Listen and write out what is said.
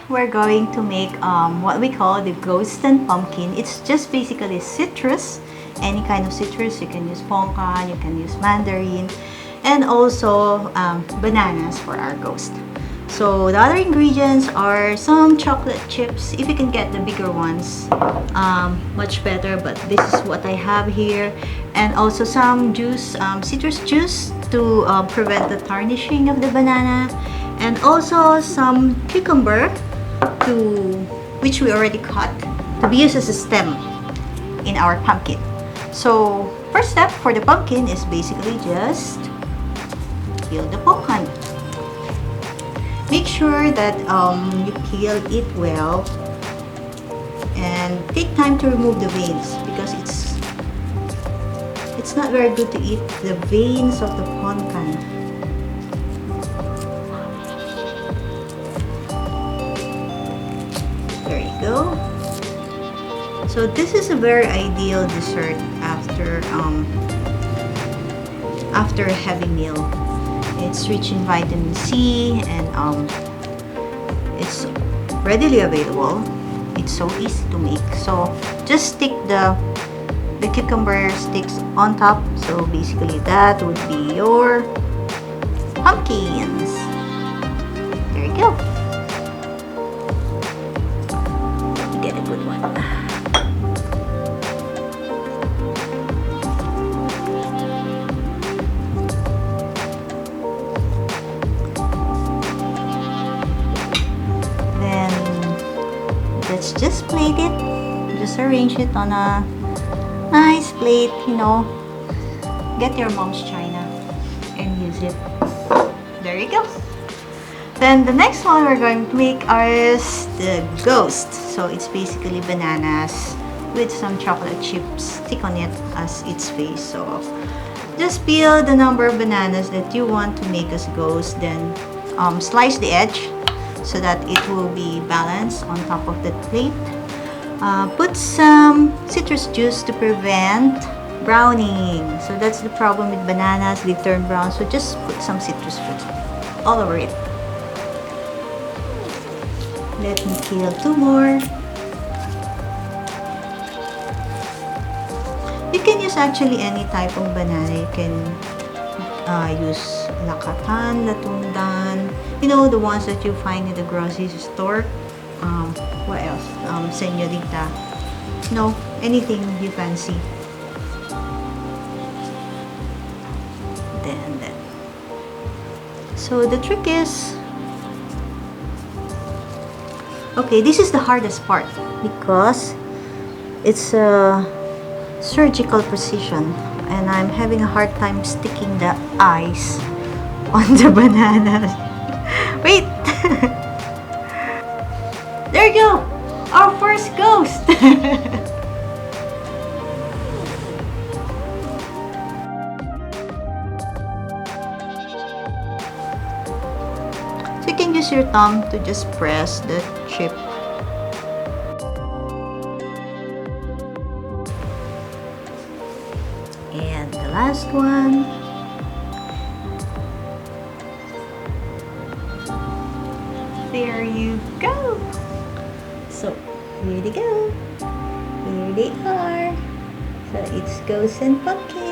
we're going to make what we call the ghost and pumpkin. It's just basically citrus, any kind of citrus. You can use pumkin, you can use mandarin, and also bananas for our ghost. So the other ingredients are some chocolate chips. If you can get the bigger ones, much better, but this is what I have here. And also some juice, citrus juice to prevent the tarnishing of the banana. And also some cucumber, which we already cut, to be used as a stem in our pumpkin. So first step for the pumpkin is basically just peel the pumpkin. Make sure that you peel it well and take time to remove the veins, because it's not very good to eat the veins of the pumpkin. There you go. So this is a very ideal dessert after a heavy meal. It's rich in vitamin C and it's readily available. It's so easy to make. So just stick the cucumber sticks on top. So basically that would be your pumpkins. There you go. Get a good one. Let's just plate it. Just arrange it on a nice plate, you know. Get your mom's china and use it. There you go. Then the next one we're going to make is the ghost. So it's basically bananas with some chocolate chips stick on it as its face. So just peel the number of bananas that you want to make as ghost, then slice the edge so that it will be balanced on top of the plate. Put some citrus juice to prevent browning. So that's the problem with bananas, they turn brown. So just put some citrus juice all over it. Let me peel 2 more. You can use actually any type of banana. You can use lakatan, latundan, you know, the ones that you find in the grocery store. What else? Señorita. No, anything you fancy. Then. So the trick is, okay, this is the hardest part because it's a surgical precision. And I'm having a hard time sticking the eyes on the bananas. Wait! There you go! Our first ghost! So you can use your thumb to just press the chip. And the last one. There you go. So here they go. Here they are. So it's ghost and pumpkin.